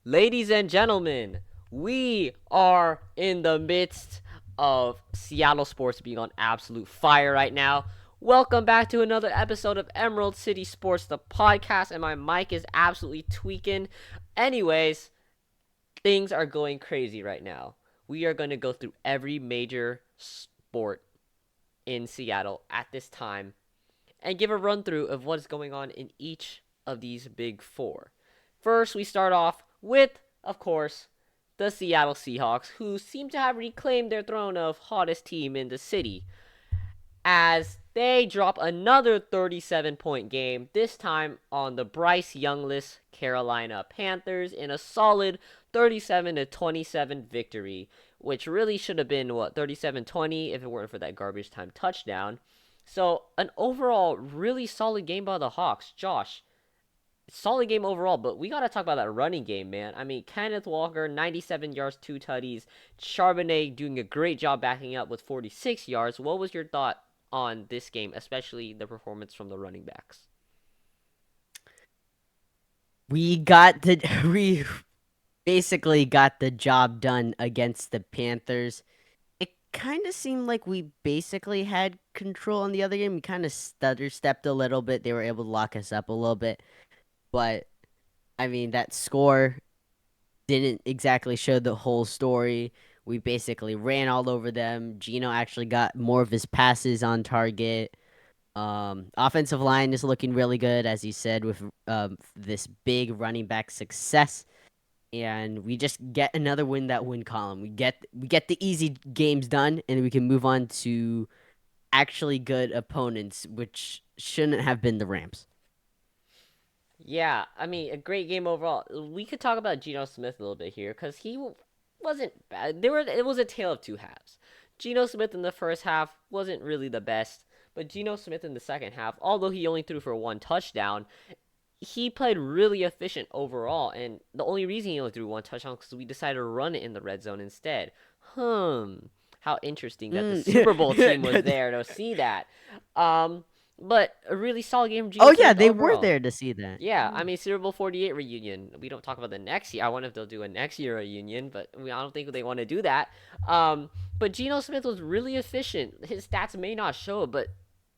Ladies and gentlemen, we are in the midst of Seattle sports being on absolute fire right now. Welcome back to another episode of Emerald City Sports, the podcast, and my mic is absolutely tweaking. Anyways, things are going crazy right now. We are going to go through every major sport in Seattle at this time and give a run through of what is going on in each of these big four. First, we start off with, of course, the Seattle Seahawks, who seem to have reclaimed their throne of hottest team in the city, as they drop another 37-point game, this time on the Bryce Youngless Carolina Panthers in a solid 37-27 victory, which really should have been 37-20 if it weren't for that garbage time touchdown. So, an overall really solid game by the Hawks. Josh, solid game overall, but we got to talk about that running game, man. I mean, Kenneth Walker, 97 yards, 2 tutties. Charbonnet doing a great job backing up with 46 yards. What was your thought on this game, especially the performance from the running backs? We got the we basically got the job done against the Panthers. It kind of seemed like we basically had control on the other game. We kind of stutter stepped a little bit. They were able to lock us up a little bit, but I mean that score didn't exactly show the whole story. We basically ran all over them. Gino actually got more of his passes on target. Offensive line is looking really good, as you said, with this big running back success, and we just get another that win column. We get the easy games done, and we can move on to actually good opponents, which shouldn't have been the Rams. Yeah, I mean, a great game overall. We could talk about Geno Smith a little bit here because he wasn't bad. It was a tale of two halves. Geno Smith in the first half wasn't really the best, but Geno Smith in the second half, although he only threw for one touchdown, he played really efficient overall. And the only reason he only threw one touchdown because we decided to run it in the red zone instead. How interesting that the Super Bowl team was Mm. there to see that. Um, but a really solid game from Geno Oh yeah, Smith they were overall. there to see that. Yeah, I Mm. mean Super Bowl 48 reunion. We don't talk about the next year. I wonder if they'll do a next year reunion, but I don't think they want to do that. But Geno Smith was really efficient. His stats may not show it, but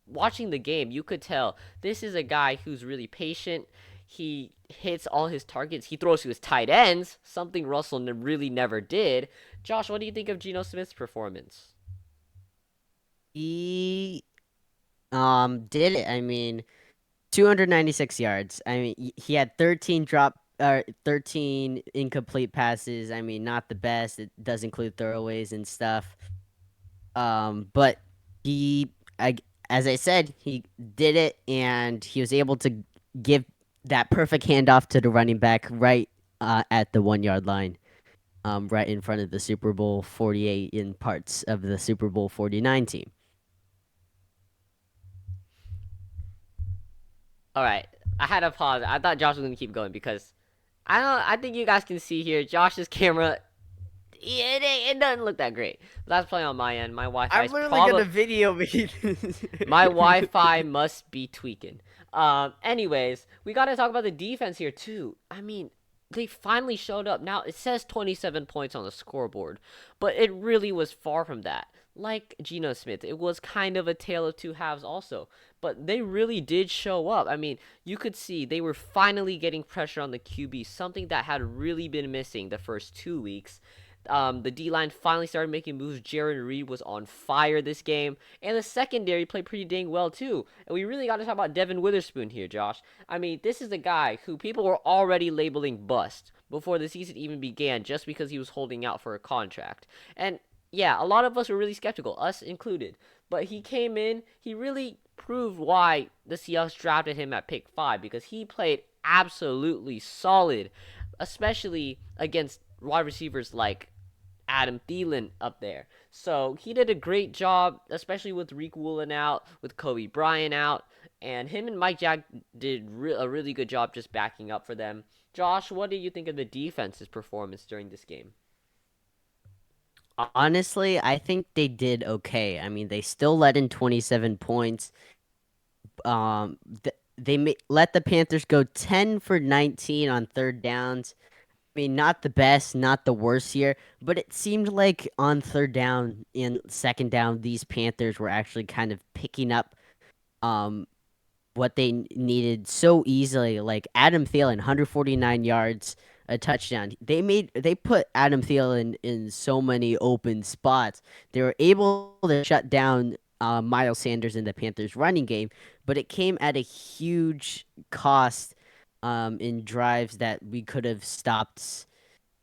watching the game, you could tell this is a guy who's really patient. He hits all his targets. He throws to his tight ends, something Russell really never did. Josh, what do you think of Geno Smith's performance? He did it. I mean, 296 yards. I mean, he had 13 incomplete passes. I mean, not the best. It does include throwaways and stuff. But he, I, as I said, he did it, and he was able to give that perfect handoff to the running back right at the 1 yard line, right in front of the Super Bowl 48 in parts of the Super Bowl 49 team. All right, I had to pause. I thought Josh was gonna keep going because I don't. I think you guys can see here Josh's camera. It doesn't look that great. That's probably on my end. My Wi-Fi I'm is literally gonna probably video me. my Wi-Fi must be tweaking. Anyways, we got to talk about the defense here too. I mean, they finally showed up. Now it says 27 points on the scoreboard, but it really was far from that. Like Geno Smith, it was kind of a tale of two halves also. But they really did show up. I mean, you could see they were finally getting pressure on the QB, something that had really been missing the first 2 weeks. The D line finally started making moves. Jaron Reed was on fire this game, and the secondary played pretty dang well too. And we really got to talk about Devin Witherspoon here, Josh. I mean, this is a guy who people were already labeling bust before the season even began, just because he was holding out for a contract. And yeah, a lot of us were really skeptical, us included. But he came in, he really proved why the Seahawks drafted him at pick 5 because he played absolutely solid, especially against wide receivers like Adam Thielen up there. So he did a great job, especially with Reek Woolen out, with Kobe Bryant out, and him and Mike Jack did a really good job just backing up for them. Josh, what do you think of the defense's performance during this game? Honestly, I think they did okay. I mean, they still let in 27 points. They let the Panthers go 10 for 19 on third downs. I mean, not the best, not the worst here, but it seemed like on third down and second down, these Panthers were actually kind of picking up um what they needed so easily. Like Adam Thielen, 149 yards, a touchdown. They put Adam Thielen in so many open spots. They were able to shut down Miles Sanders in the Panthers running game, but it came at a huge cost in drives that we could have stopped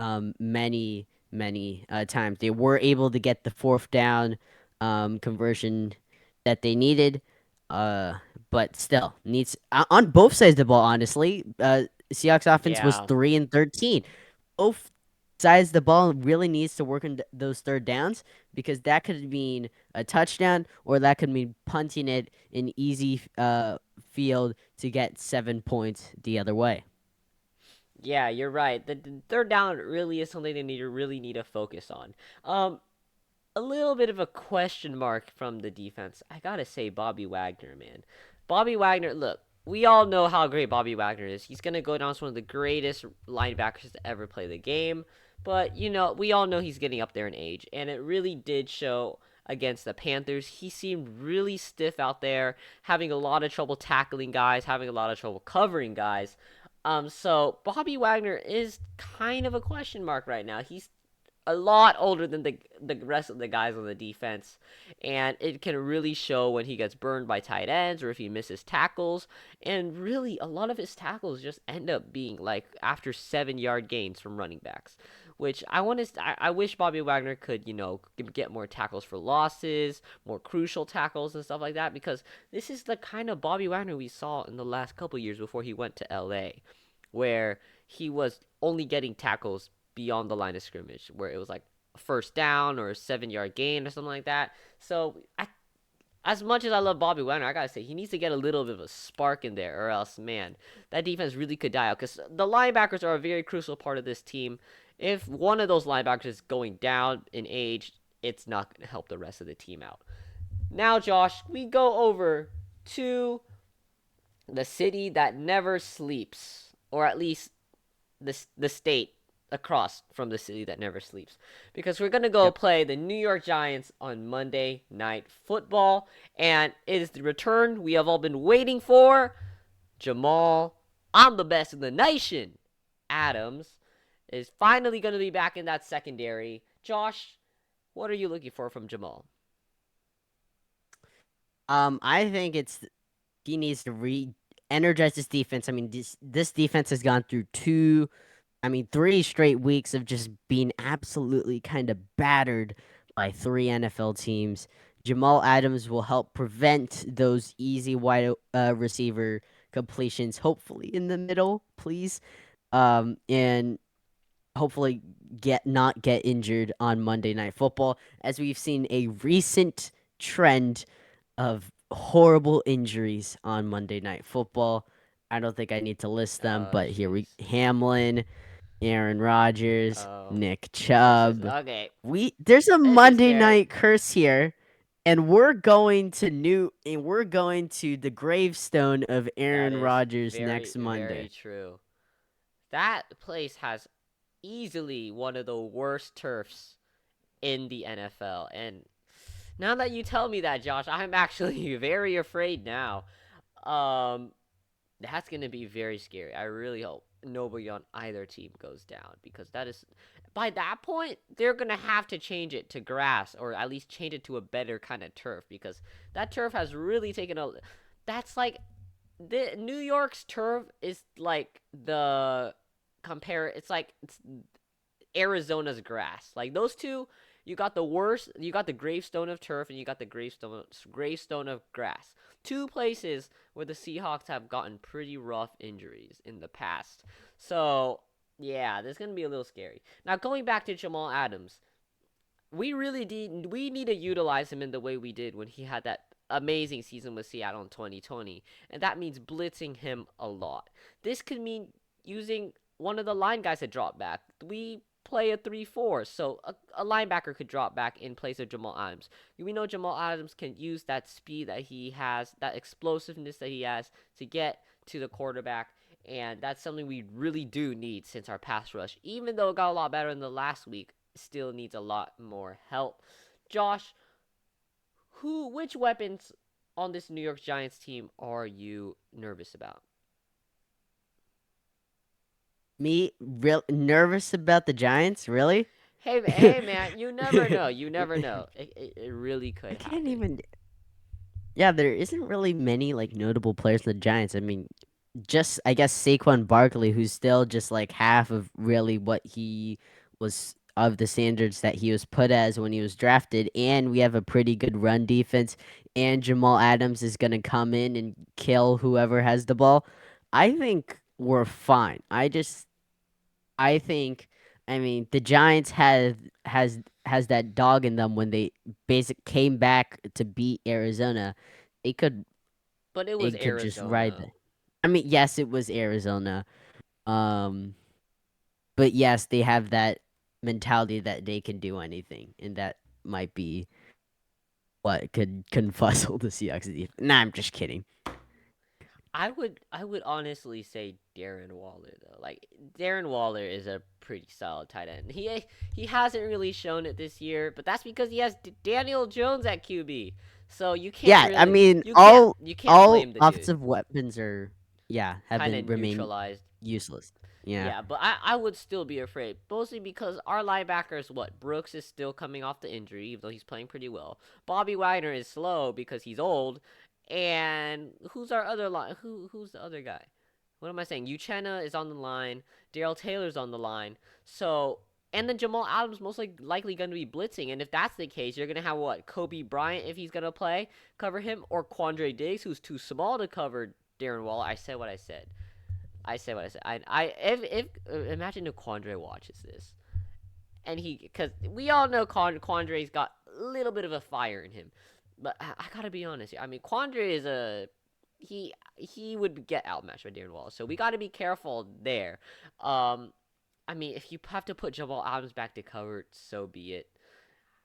many times. They were able to get the fourth down conversion that they needed, uh, but still needs on both sides of the ball. Honestly, Seahawks offense was Yeah. 3-13. Both sides of the ball really needs to work on those third downs because that could mean a touchdown or that could mean punting it in easy field to get 7 points the other way. Yeah, you're right. The third down really is something they really need to focus on. A little bit of a question mark from the defense. I gotta say, Bobby Wagner, man. Bobby Wagner, look, we all know how great Bobby Wagner is. He's gonna go down as one of the greatest linebackers to ever play the game. But, we all know he's getting up there in age. And it really did show against the Panthers. He seemed really stiff out there, having a lot of trouble tackling guys, having a lot of trouble covering guys. So Bobby Wagner is kind of a question mark right now. He's a lot older than the rest of the guys on the defense, and it can really show when he gets burned by tight ends or if he misses tackles. And really, a lot of his tackles just end up being like after 7 yard gains from running backs, which I wish Bobby Wagner could get more tackles for losses, more crucial tackles and stuff like that, because this is the kind of Bobby Wagner we saw in the last couple years before he went to LA, where he was only getting tackles beyond the line of scrimmage, where it was like a first down or a 7 yard gain or something like that. So, as much as I love Bobby Wagner, I gotta say he needs to get a little bit of a spark in there, or else, man, that defense really could die out. Because the linebackers are a very crucial part of this team. If one of those linebackers is going down in age, it's not gonna help the rest of the team out. Now, Josh, we go over to the city that never sleeps, or at least the state across from the city that never sleeps, because we're gonna go Yep. play the New York Giants on Monday Night Football, and it is the return we have all been waiting for. Jamal, I'm the best in the nation. Adams is finally gonna be back in that secondary. Josh, what are you looking for from Jamal? I think he needs to re-energize this defense. I mean, this defense has gone through three straight weeks of just being absolutely kind of battered by three NFL teams. Jamal Adams will help prevent those easy wide receiver completions, hopefully in the middle, please. And hopefully not get injured on Monday Night Football, as we've seen a recent trend of horrible injuries on Monday Night Football. I don't think I need to list them, Oh, but here we jeez. Hamlin, Aaron Rodgers, Oh, Nick this is Chubb. okay. There's a This is Monday scary. night curse here, and we're going to the gravestone of That Aaron is Rodgers very, next very Monday. true. That place has easily one of the worst turfs in the NFL. And now that you tell me that, Josh, I'm actually very afraid now. Um, that's gonna be very scary. I really hope nobody on either team goes down, because that is, by that point they're gonna have to change it to grass, or at least change it to a better kind of turf, because that turf has really taken a. That's like the New York's turf is like the compare. It's Arizona's grass. Like those two, you got the worst. You got the gravestone of turf, and you got the gravestone of grass. Two places where the Seahawks have gotten pretty rough injuries in the past. So yeah, this is gonna be a little scary. Now going back to Jamal Adams, we need to utilize him in the way we did when he had that amazing season with Seattle in 2020, and that means blitzing him a lot. This could mean using one of the line guys to drop back. We play a 3-4, so a linebacker could drop back in place of Jamal Adams. We know Jamal Adams can use that speed that he has, that explosiveness that he has, to get to the quarterback, And that's something we really do need since our pass rush, even though it got a lot better in the last week, still needs a lot more help. Josh, which weapons on this New York Giants team are you nervous about? Me, real nervous about the Giants? Really? Hey, man, you never know. You I never know. It really could can't happen. even. Yeah, there isn't really many like notable players in the Giants. I mean, just I guess Saquon Barkley, who's still just like half of really what he was of the standards that he was put as when he was drafted, and we have a pretty good run defense, and Jamal Adams is gonna come in and kill whoever has the ball. I think we're fine. I think I mean the Giants has that dog in them when they came back to beat Arizona. They could But it was they could just ride Arizona. the I mean, yes, it was Arizona. Um, but yes, they have that mentality that they can do anything, and that might be what could fuzzle the Seahawks. Nah, I'm just kidding. I would honestly say Darren Waller though. Like Darren Waller is a pretty solid tight end. He hasn't really shown it this year, but that's because he has Daniel Jones at QB. So you can't Yeah, I really mean, you can't you can't all blame the dude. offensive weapons are have Kind of been remain neutralized. useless. Yeah. Yeah, but I would still be afraid, mostly because our linebackers, what Brooks is still coming off the injury, even though he's playing pretty well. Bobby Wagner is slow because he's old, and who's our other line? Who's the other guy? What am I saying? Uchenna is on the line. Daryl Taylor's on the line. So and then Jamal Adams most likely going to be blitzing, and if that's the case, you're going to have what Kobe Bryant if he's going to play cover him, or Quandre Diggs who's too small to cover Darren Waller. I said what I said. I say what I said. If imagine if Quandre watches this and because we all know Quandre's got a little bit of a fire in him, but I gotta be honest here. I mean, Quandre is he would get outmatched by Darren Wallace, so we gotta be careful there. Um, I mean, if you have to put Jamal Adams back to cover, so be it.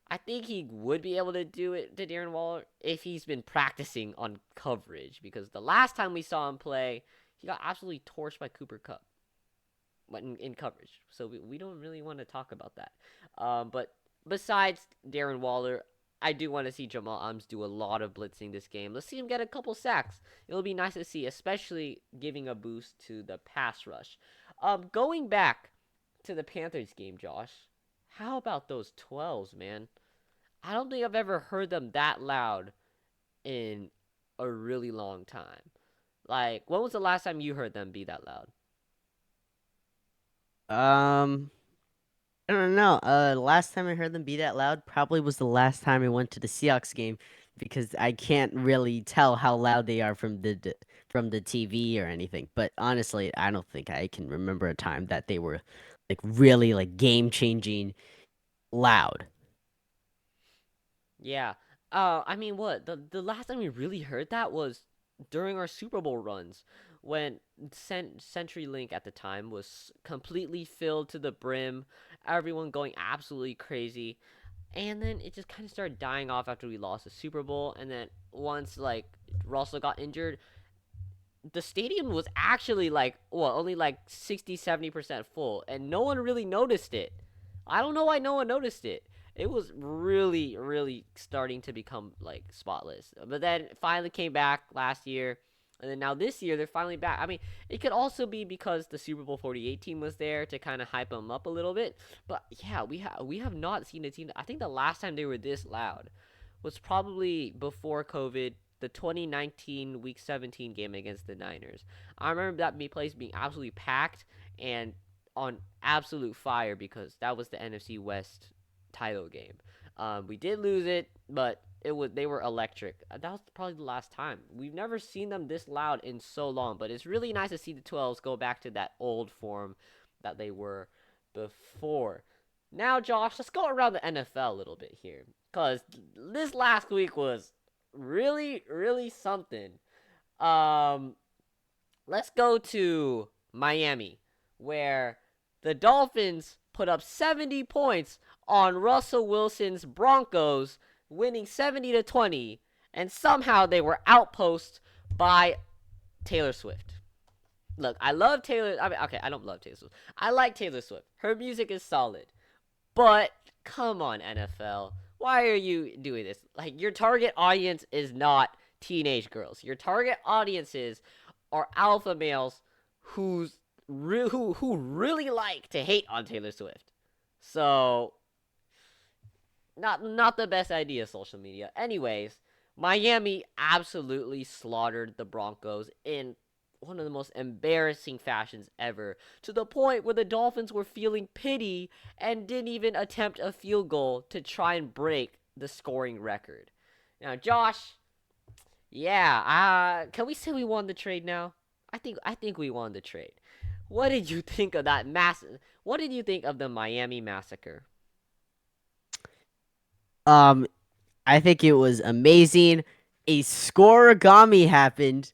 I think he would be able to do it to Darren Waller if he's been practicing on coverage, because the last time we saw him play, he got absolutely torched by Cooper Cup in coverage. So we don't really want to talk about that. But besides Darren Waller, I do want to see Jamal Adams do a lot of blitzing this game. Let's see him get a couple sacks. It'll be nice to see, especially giving a boost to the pass rush. Going back to the Panthers game, Josh, how about those 12s, man? I don't think I've ever heard them that loud in a really long time. Like, when was the last time you heard them be that loud? Um, I don't know. Last time I heard them be that loud probably was the last time I went to the Seahawks game because I can't really tell how loud they are from from the TV or anything. But honestly, I don't think I can remember a time that they were like really like game changing loud. Yeah. I mean, what the last time we really heard that was during our Super Bowl runs when CenturyLink at the time was completely filled to the brim, everyone going absolutely crazy, and then it just kind of started dying off after we lost the Super Bowl, and then once like Russell got injured, the stadium was actually like only like 60-70% full, and no one really noticed it. I don't know why no one noticed it. It was really, really starting to become like spotless. But then it finally came back last year, and then now this year they're finally back. I mean, it could also be because the Super Bowl 48 team was there to kind of hype them up a little bit. But yeah, we have not seen a team. I think the last time they were this loud was probably before COVID, the 2019 Week 17 game against the Niners. I remember that place being absolutely packed and on absolute fire because that was the NFC West title game. We did lose it, but they were electric. That was probably the last time. We've never seen them this loud in so long, but it's really nice to see the 12s go back to that old form that they were before. Now, Josh, let's go around the NFL a little bit here because this last week was really, really something. Um, let's go to Miami, where the Dolphins put up 70 points on Russell Wilson's Broncos, winning 70-20, and somehow they were outposted by Taylor Swift. look, I love Taylor. I mean, okay, I don't love Taylor Swift. I like Taylor Swift. Her music is solid. But come on, NFL. Why are you doing this? Like, your target audience is not teenage girls. Your target audiences are alpha males who really like to hate on Taylor Swift. So, not the best idea, social media. Anyways, Miami absolutely slaughtered the Broncos in one of the most embarrassing fashions ever, to the point where the Dolphins were feeling pity and didn't even attempt a field goal to try and break the scoring record. Now, Josh, yeah, can we say we won the trade now? I think we won the trade. What did you think of that What did you think of the Miami massacre? Um, I think it was amazing. A scoregami happened,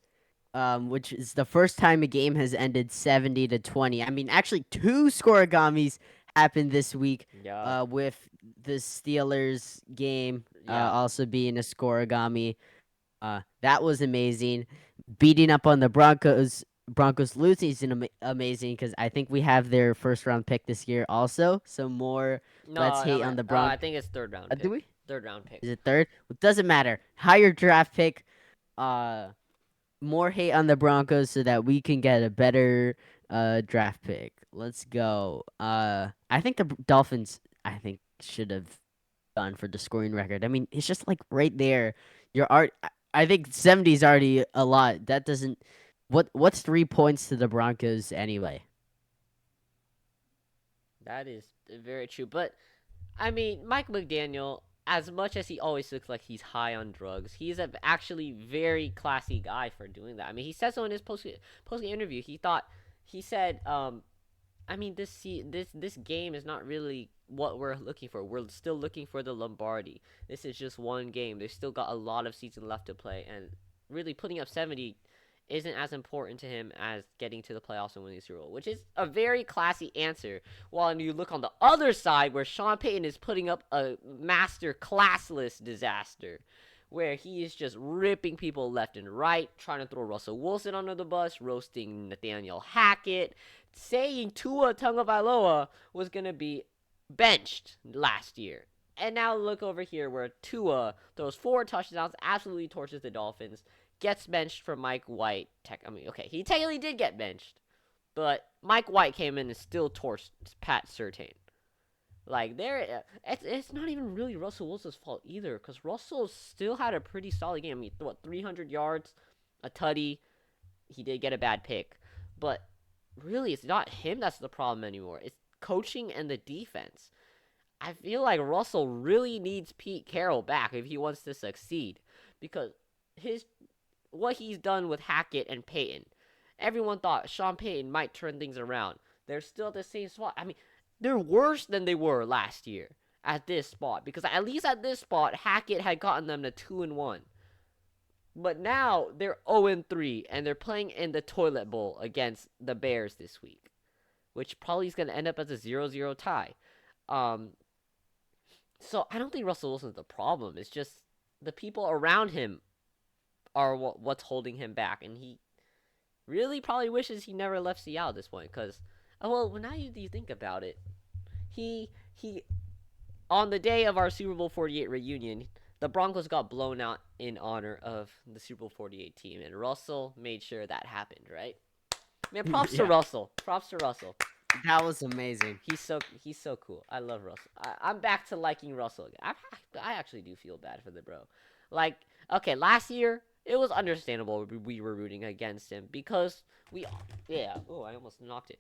which is the first time a game has ended 70-20. I mean, actually, two scoregamis happened this week. Yup, With the Steelers game yup. also being a scoregami. That was amazing. Beating up on the Broncos. Broncos losing is amazing because I think we have their first round pick this year also. So more No, let's hate I, on the I Broncos. think it's third round Do pick. we? Third round pick. Is it third? It doesn't matter. Higher draft pick. Uh, more hate on the Broncos so that we can get a better draft pick. Let's go. I think the Dolphins I think should have done for the scoring record. I mean, it's just like right there. Your art. I think 70 is already a lot. That doesn't. What's 3 points to the Broncos anyway? That is very true. But I mean, Mike McDaniel, as much as he always looks like he's high on drugs, he's a actually very classy guy for doing that. I mean, he said so in his post interview. He said, I mean, this game is not really what we're looking for. We're still looking for the Lombardi. This is just one game. They've still got a lot of season left to play, and really putting up 70 isn't as important to him as getting to the playoffs and winning the Super Bowl, which is a very classy answer. While you look on the other side, where Sean Payton is putting up a master classless disaster, where he is just ripping people left and right, trying to throw Russell Wilson under the bus, roasting Nathaniel Hackett, saying Tua Tagovailoa was going to be benched last year. And now look over here where Tua throws 4 touchdowns, absolutely torches the Dolphins, gets benched for Mike White. I mean, okay, he technically did get benched, but Mike White came in and still torched Pat Surtain. Like it's not even really Russell Wilson's fault either, because Russell still had a pretty solid game. I mean, 300 yards, a tutty. He did get a bad pick, but really, it's not him that's the problem anymore. It's coaching and the defense. I feel like Russell really needs Pete Carroll back if he wants to succeed, because his what he's done with Hackett and Payton. Everyone thought Sean Payton might turn things around. They're still at the same spot. I mean, they're worse than they were last year at this spot, because at least at this spot Hackett had gotten them to 2-1. But now they're 0-3 and they're playing in the toilet bowl against the Bears this week, which probably is going to end up as a 0-0 tie. Um so I don't think Russell Wilson's the problem. It's just the people around him are what's holding him back, and he really probably wishes he never left Seattle at this point. Because, well, now you think about it, he on the day of our Super Bowl 48 reunion, the Broncos got blown out in honor of the Super Bowl 48 team, and Russell made sure that happened, right? Man, props to Yeah, Russell. Props to Russell. that was amazing. He's so cool. I love Russell. I'm back to liking Russell again. I actually do feel bad for the bro. Like, okay, last year it was understandable we were rooting against him because we yeah. Oh, I almost knocked it.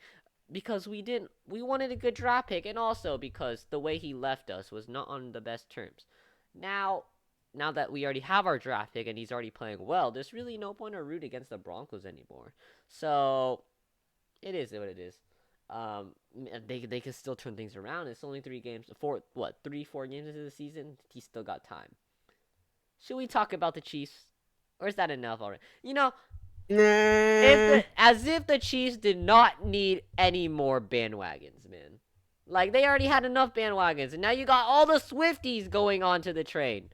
Because we wanted a good draft pick, and also because the way he left us was not on the best terms. Now, now that we already have our draft pick and he's already playing well, there's really no point to root against the Broncos anymore. So it is what it is. They can still turn things around. It's only 3 games, 3-4 games into the season. He's still got time. Should we talk about the Chiefs, or is that enough already? Nah. As if the Chiefs did not need any more bandwagons, man. Like they already had enough bandwagons, and now you got all the Swifties going onto the train.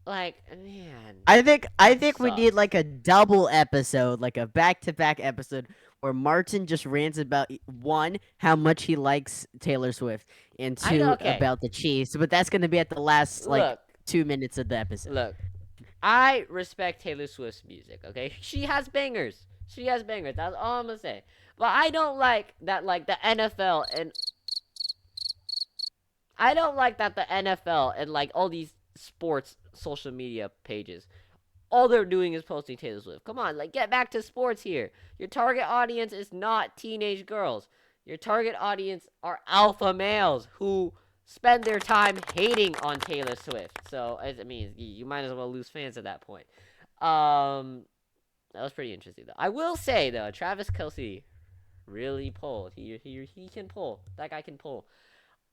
Like, man, I think that we need sucks. like a double episode, like a back-to-back episode where Martin just rants about one, how much he likes Taylor Swift, and I know. two, Okay, about the Chiefs. But that's gonna be at the last like look, 2 minutes of the episode. look. I respect Taylor Swift's music. Okay, she has bangers. She has bangers. That's all I'm gonna say. But I don't like that. Like the NFL and I don't like that the NFL and like all these sports social media pages, all they're doing is posting Taylor Swift. Come on, like get back to sports here. Your target audience is not teenage girls. Your target audience are alpha males who spend their time hating on Taylor Swift. So I mean, you might as well lose fans at that point. Um, that was pretty interesting though. I will say though, Travis Kelce really pulled. He can pull. That guy can pull.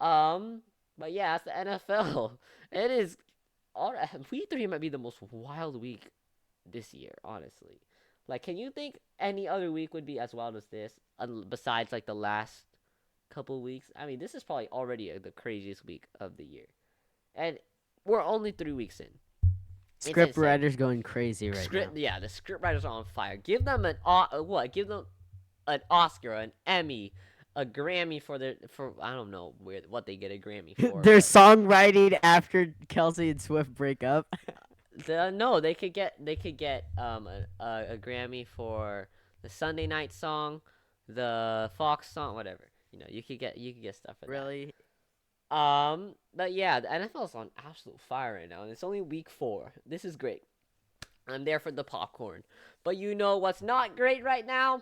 Um, but yeah, that's the NFL. It is. Week 3 might be the most wild week this year, honestly. Like, can you think any other week would be as wild as this, besides like the last couple weeks? I mean, this is probably already the craziest week of the year, and we're only 3 weeks in. It's Script insane. writers going crazy right now. Yeah, the script writers are on fire. Give them an what? Give them an Oscar, an Emmy, a Grammy for their for I don't know what they get a Grammy for, Their but songwriting after Kelsey and Swift break up. no, they could get a Grammy for the Sunday night song, the Fox song, whatever. You could get stuff for that. Really? But yeah, the NFL's on absolute fire right now, and it's only week 4. This is great. I'm there for the popcorn. But you know what's not great right now?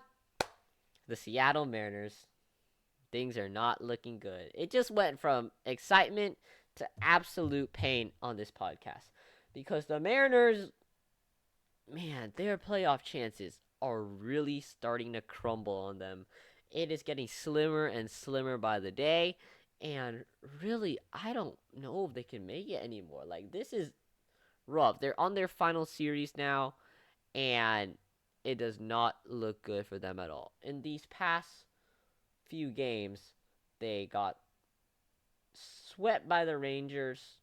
The Seattle Mariners. Things are not looking good. It just went from excitement to absolute pain on this podcast because the Mariners, man, their playoff chances are really starting to crumble on them. It is getting slimmer and slimmer by the day, and really, I don't know if they can make it anymore. Like, this is rough. They're on their final series now, and it does not look good for them at all. In these past few games, they got swept by the Rangers,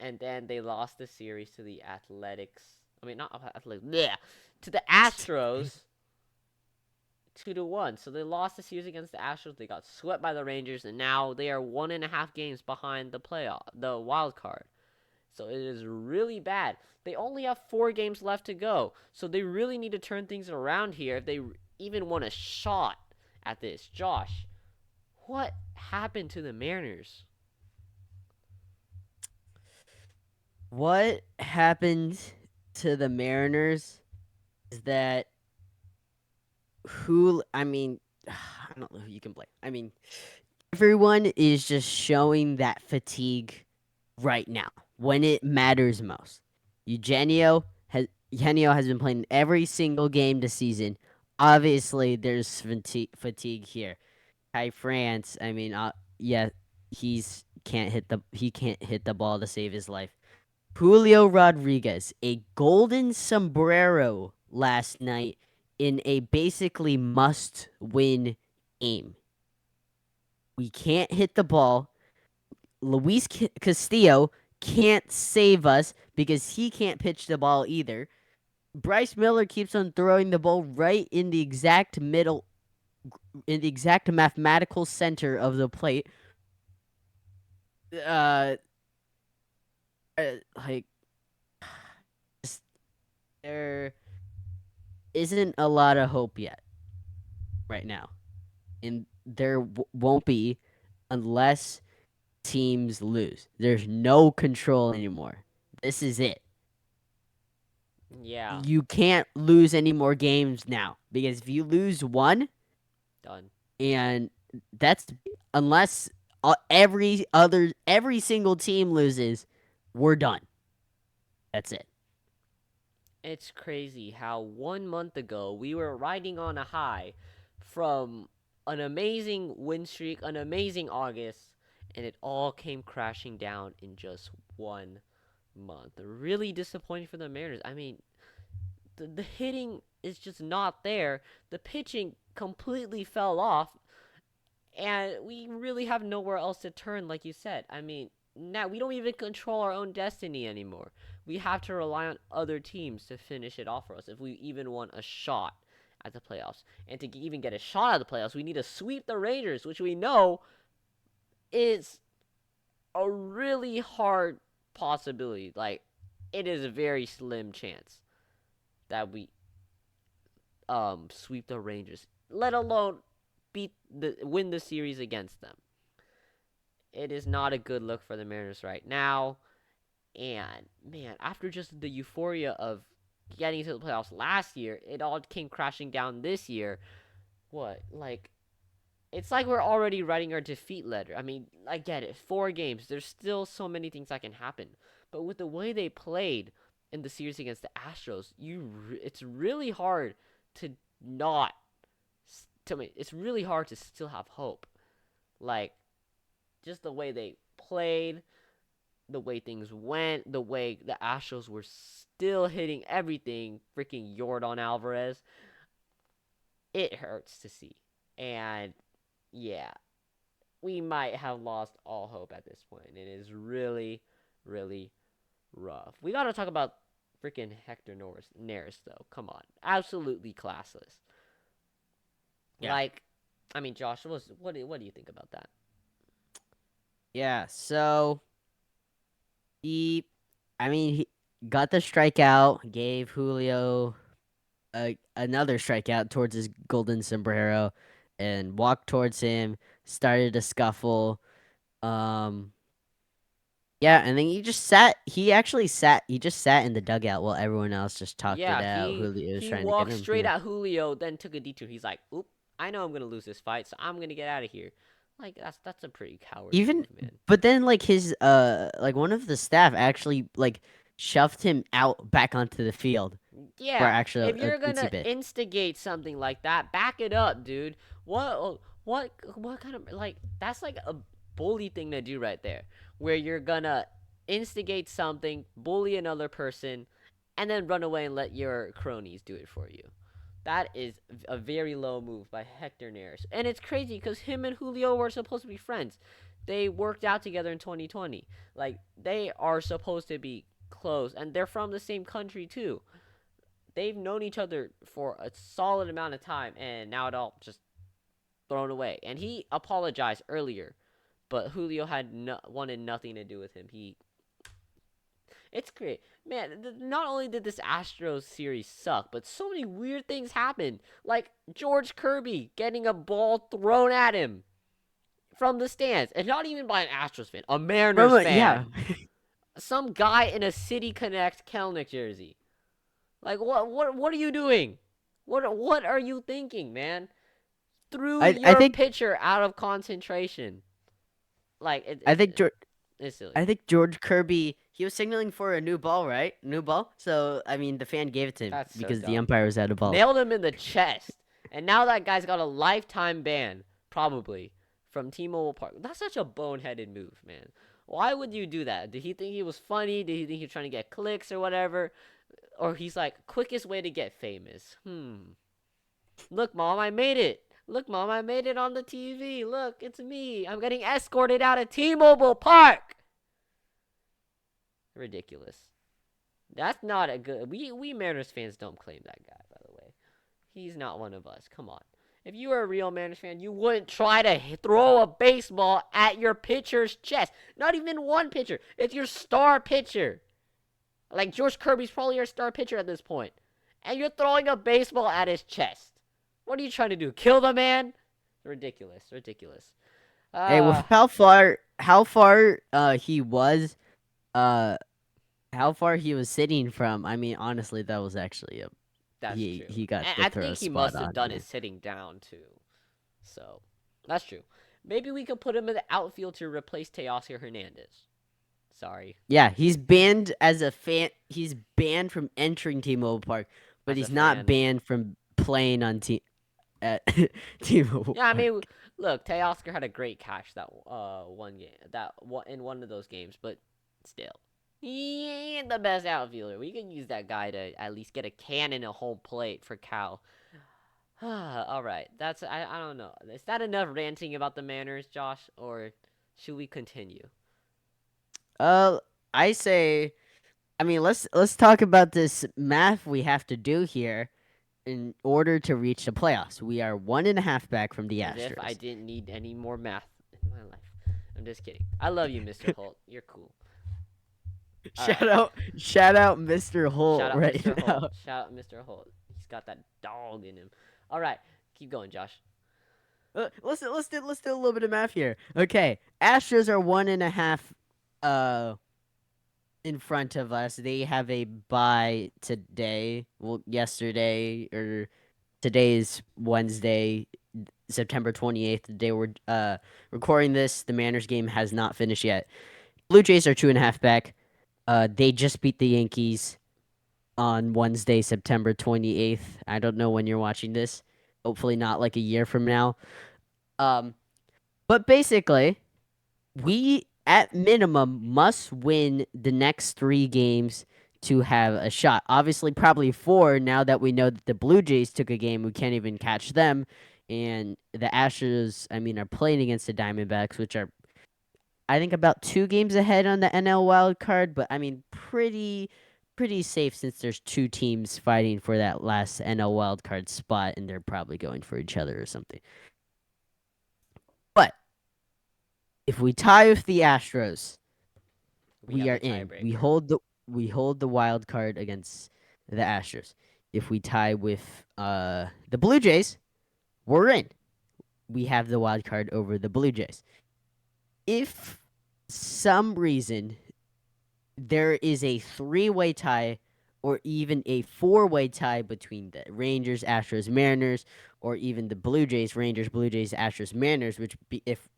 and then they lost the series to the Athletics. I mean, not Athletics. Yeah, to the Astros, 2-1. So they lost the series against the Astros. They got swept by the Rangers, and now they are 1.5 games behind the wild card. So it is really bad. They only have 4 games left to go. So they really need to turn things around here if they even want a shot at this. Josh, what happened to the Mariners? What happened to the Mariners is that I mean, I don't know who you can blame. I mean, everyone is just showing that fatigue right now when it matters most. Eugenio has been playing every single game this season. Obviously, there's fatigue here. Kai France, I mean, yeah, he can't hit the ball to save his life. Julio Rodriguez, a golden sombrero last night in a basically must-win game. We can't hit the ball. Luis Castillo can't save us because he can't pitch the ball either. Bryce Miller keeps on throwing the ball right in the exact middle, in the exact mathematical center of the plate. Uh, like just, there isn't a lot of hope yet right now, and there won't be unless teams lose. There's no control anymore. This is it. Yeah, You can't lose any more games now because if you lose one, done. and that's unless every single team loses, we're done. That's it. It's crazy how 1 month ago we were riding on a high from an amazing win streak, an amazing August, and it all came crashing down in just 1 month. Really disappointing for the Mariners. I mean, the hitting is just not there. The pitching completely fell off, and we really have nowhere else to turn, like you said. I mean, now we don't even control our own destiny anymore. We have to rely on other teams to finish it off for us if we even want a shot at the playoffs. And to even get a shot at the playoffs, we need to sweep the Rangers, which we know is a really hard possibility. Like, it is a very slim chance that we sweep the Rangers, let alone win the series against them. It is not a good look for the Mariners right now. And man, after just the euphoria of getting to the playoffs last year, it all came crashing down this year. What? Like, it's like we're already writing our defeat letter. I mean, I get it. 4 games. There's still so many things that can happen. But with the way they played in the series against the Astros, it's really hard to not. It's really hard to still have hope. Like, just the way they played, the way things went, the way the Astros were still hitting everything, freaking Yordan Alvarez, it hurts to see. And yeah, we might have lost all hope at this point. It is really, really rough. We gotta talk about freaking Hector Neris though. Come on, absolutely classless. Yeah. Like, I mean, Josh, what do you think about that? Yeah. So he got the strikeout, gave Julio another strikeout towards his golden sombrero, and walked towards him. Started a scuffle. Um, yeah, and then he just sat. He actually sat. He just sat in the dugout while everyone else just talked it Yeah, out. he Julio was he trying to get walked him. straight at Julio, then took a detour. He's like, "Oop, I know I'm gonna lose this fight, so I'm gonna get out of here." Like that's a pretty cowardly Even, move, man. but then like his like one of the staff actually like shoved him out back onto the field for Yeah, actual if you're a gonna bit. instigate something like that, back it up, dude. What kind of like that's like a bully thing to do right there, where you're gonna instigate something, bully another person, and then run away and let your cronies do it for you. That is a very low move by Hector Neris. And it's crazy because him and Julio were supposed to be friends. They worked out together in 2020. Like, they are supposed to be close. And they're from the same country, too. They've known each other for a solid amount of time. And now it all just thrown away. And he apologized earlier. But Julio had wanted nothing to do with him. It's great. Man, not only did this Astros series suck, but so many weird things happened. Like George Kirby getting a ball thrown at him from the stands. And not even by an Astros fan, a Mariners Yeah, fan. Some guy in a City Connect Kelnick jersey. Like, what are you doing? What are you thinking, man? Threw I your think pitcher out of concentration. Like, I think it's silly. I think George Kirby, he was signaling for a new ball, right? New ball. So I mean, the fan gave it to him That's so because the dumb. umpire was out of balls. Nailed him in the chest. And now that guy's got a lifetime ban, probably, from T-Mobile Park. That's such a boneheaded move, man. Why would you do that? Did he think he was funny? Did he think he was trying to get clicks or whatever? Or he's like, quickest way to get famous. Look, Mom, I made it. Look, Mom, I made it on the TV. Look, it's me. I'm getting escorted out of T-Mobile Park. Ridiculous. That's not a good. We Mariners fans don't claim that guy, by the way. He's not one of us. Come on. If you were a real Mariners fan, you wouldn't try to throw a baseball at your pitcher's chest. Not even one pitcher. It's your star pitcher. Like George Kirby's probably your star pitcher at this point. And you're throwing a baseball at his chest. What are you trying to do? Kill the man? Ridiculous. Ridiculous. Hey, with how far he was uh how far he was sitting from, I mean, honestly, that was actually a That's true. he got And to I throw a think he spot must have on done him. it sitting down too. So that's true. Maybe we could put him in the outfield to replace Teoscar Hernandez. Sorry, Yeah, he's banned as a fan. He's banned from entering T-Mobile Park, but as a he's not fan. banned from playing on at T-Mobile Yeah, I Park. mean, look, Teoscar had a great catch that one game in one of those games, but still, he ain't the best outfielder. We can use that guy to at least get a cannon a home plate for Cal. All right, that's I don't know. Is that enough ranting about the Manners, Josh, or should we continue? Uh, I say, I mean, let's talk about this math we have to do here. order to reach the playoffs. We are 1.5 back from the As if I Astros. didn't need any more math in my life. I'm just kidding. I love you, Mr. Holt. You're cool. All right. Shout out, Mr. Shout Holt out right Mr. Holt. now. Shout out Mr. Holt. He's got that dog in him. All right. Keep going, Josh. Let's do a little bit of math here. Okay, Astros are 1.5 uh in front of us. They have a bye today. Well, yesterday or today is Wednesday, September 28th. The day we're recording this. The Mariners game has not finished yet. Blue Jays are 2.5 back. They just beat the Yankees on Wednesday, September 28th. I don't know when you're watching this. Hopefully not like a year from now. Um, but basically, we at minimum must win the next 3 games to have a shot. Obviously, probably 4 now that we know that the Blue Jays took a game. We can't even catch them. And the Astros, I mean, are playing against the Diamondbacks, which are, I think, about 2 games ahead on the NL wild card. But I mean, pretty safe since there's 2 teams fighting for that last NL wild card spot, and they're probably going for each other or something. But if we tie with the Astros, we are in. We hold the wild card against the Astros. If we tie with the Blue Jays, we're in. We have the wild card over the Blue Jays. If some reason there is a 3-way tie or even a 4-way tie between the Rangers, Astros, Mariners, or even the Blue Jays, Rangers, Blue Jays, Astros, Mariners, which be if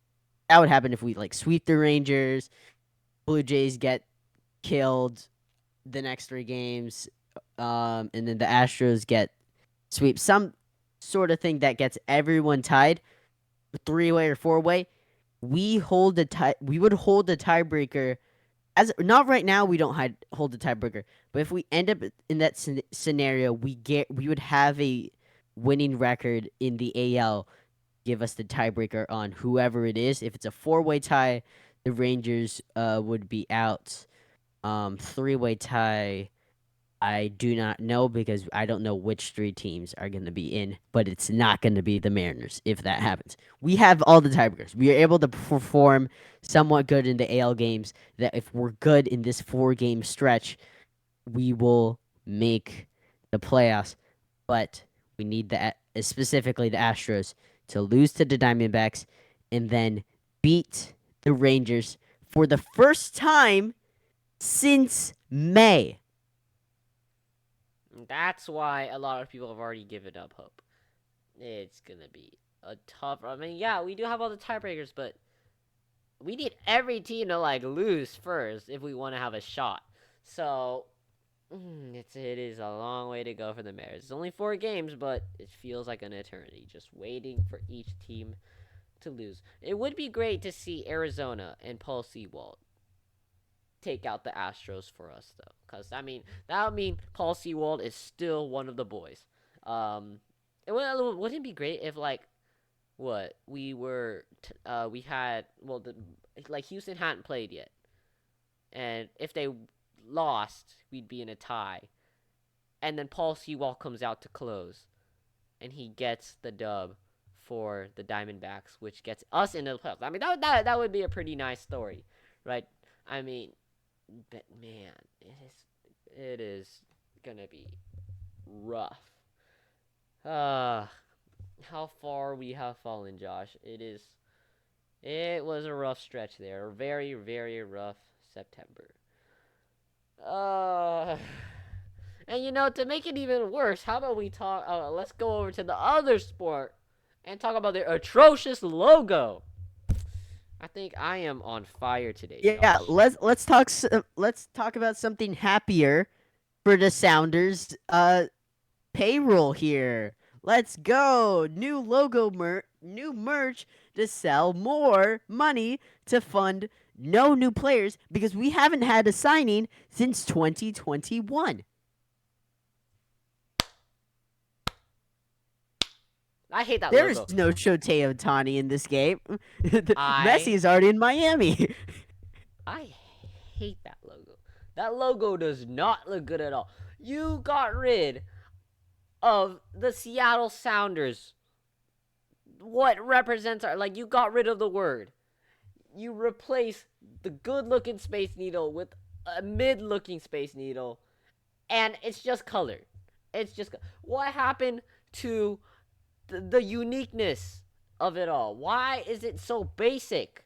that would happen if we like sweep the Rangers, Blue Jays get killed the next 3 games, and then the Astros get sweep, some sort of thing that gets everyone tied, 3-way or 4-way. We hold the tie. We would hold the tiebreaker. As not right now, we don't hold the tiebreaker. But if we end up in that scenario, we would have a winning record in the AL. Give us the tiebreaker on whoever it is. If it's a 4-way tie, the Rangers would be out. 3-way tie, I do not know because I don't know which 3 teams are going to be in, but it's not going to be the Mariners if that happens. We have all the tiebreakers. We are able to perform somewhat good in the AL games. That if we're good in this 4-game stretch, we will make the playoffs. But we need specifically the Astros to lose to the Diamondbacks and then beat the Rangers for the first time since May. That's why a lot of people have already given up hope. It's going to be a tough. I mean, yeah, we do have all the tiebreakers, but we need every team to like lose first if we want to have a shot. So it is a long way to go for the Mariners. It's only 4 games, but it feels like an eternity just waiting for each team to lose. It would be great to see Arizona and Paul Sewald take out the Astros for us, though, because I mean that would mean Paul Sewald is still one of the boys. Wouldn't it be great if we had like Houston hadn't played yet, and if they lost, we'd be in a tie, and then Paul Sewald comes out to close, and he gets the dub for the Diamondbacks, which gets us into the playoffs. I mean that would be a pretty nice story, right? I mean, but man, it is gonna be rough. How far we have fallen, Josh. It was a rough stretch there. A very, very rough September. And to make it even worse, how about we talk? Let's go over to the other sport and talk about their atrocious logo. I think I am on fire today. Yeah, Josh. let's talk about something happier for the Sounders. Payroll here. Let's go. New logo new merch to sell more money to fund no new players because we haven't had a signing since 2021. I hate that There's logo. no Shohei Ohtani in this game. I Messi is already in Miami. I hate that logo. That logo does not look good at all. You got rid of the Seattle Sounders. What represents our, like, you got rid of the word. You replace the good-looking Space Needle with a mid-looking Space Needle, and it's just color. It's just what happened to the uniqueness of it all. Why is it so basic?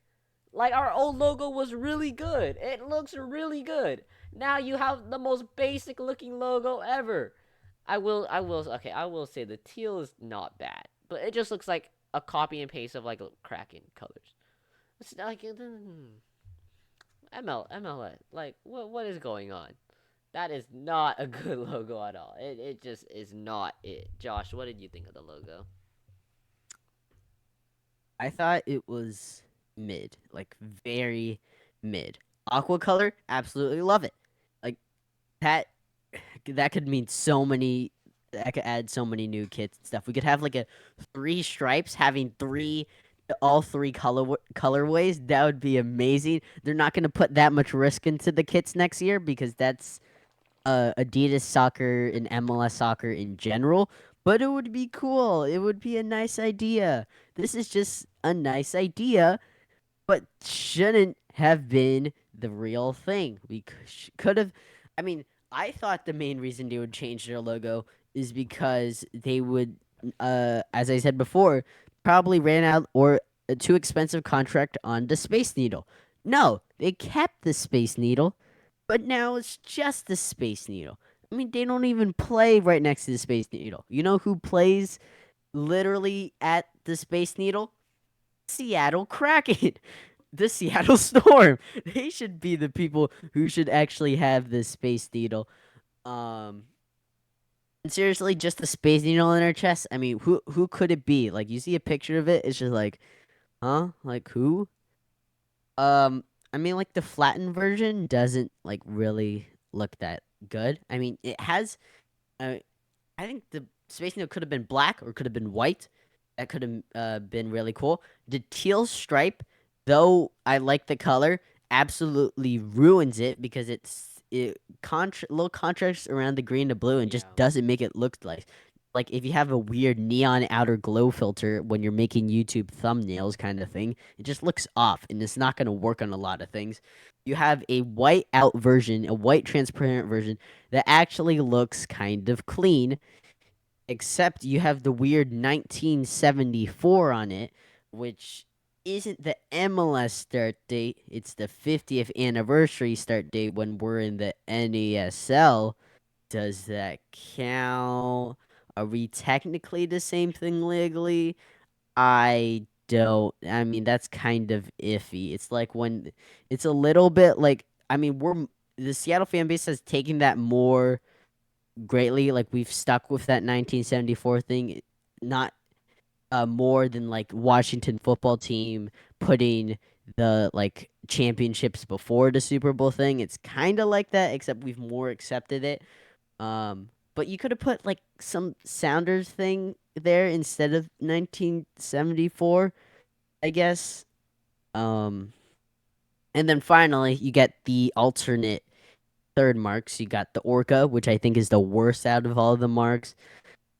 Like, our old logo was really good. It looks really good. Now you have the most basic looking logo ever. I will say the teal is not bad, but it just looks like a copy and paste of like Kraken colors. It's like MLS. Like, what is going on? That is not a good logo at all. It just is not it. Josh, what did you think of the logo? I thought it was mid, like very mid. Aqua color, absolutely love it. Like that that could mean so many that could add so many new kits and stuff. We could have like a three stripes having three all three colorways. That would be amazing. They're not going to put that much risk into the kits next year because that's Adidas soccer and MLS soccer in general, but it would be cool. It would be a nice idea. This is just a nice idea, but shouldn't have been the real thing. We could have. I mean, I thought the main reason they would change their logo is because they would, as I said before, probably ran out or a too expensive contract on the Space Needle. No, they kept the Space Needle, but now it's just the Space Needle. I mean, they don't even play right next to the Space Needle. You know who plays literally at the Space Needle? Seattle Kraken. The Seattle Storm. They should be the people who should actually have the Space Needle. Um, and seriously, just the Space Needle in their chest. I mean, who could it be? Like, you see a picture of it, it's just like, huh? Like who? Um, I mean, like the flattened version doesn't like really look that good. I mean, it has. Uh, I think the Space Needle could have been black or could have been white. That could have been really cool. The teal stripe, though I like the color, absolutely ruins it because little contrast around the green to blue and just Yeah. doesn't make it look like if you have a weird neon outer glow filter when you're making YouTube thumbnails kind of thing, it just looks off and it's not going to work on a lot of things. You have a white out version, a white transparent version that actually looks kind of clean, except you have the weird 1974 on it, which isn't the MLS start date. It's the 50th anniversary start date when we're in the NASL. Does that count? Are we technically the same thing legally? I don't. I mean, that's kind of iffy. It's like when it's a little bit like, I mean, the Seattle fan base has taken that more greatly. Like we've stuck with that 1974 thing, not more than like Washington football team putting the like championships before the Super Bowl thing. It's kind of like that, except we've more accepted it. But you could have put like some Sounders thing there instead of 1974, I guess. Um, and then finally you get the alternate third marks. You got the Orca, which I think is the worst out of all of the marks.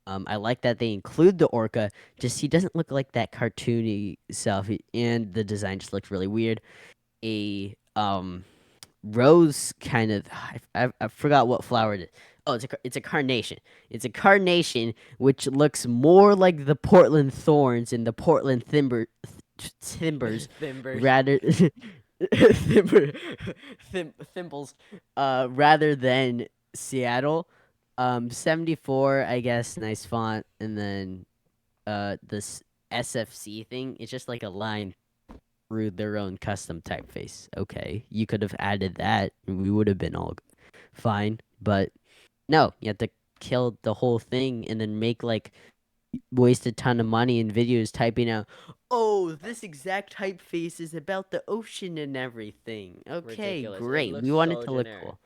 I like that they include the Orca. Just he doesn't look like that cartoony self, and the design just looks really weird. A rose kind of I forgot what flower it is. Oh, it's a carnation. It's a carnation which looks more like the Portland Thorns and the Portland Timbers Thimbers. rather Thimber, Thimbles rather than Seattle. 74, I guess, nice font, and then this SFC thing, it's just like a line through their own custom typeface. Okay, you could have added that, and we would have been all fine, but no, you have to kill the whole thing and then make like waste a ton of money in videos typing out, oh, this exact typeface is about the ocean and everything. Okay, Ridiculous. It great. looks We want it so to look generic. cool.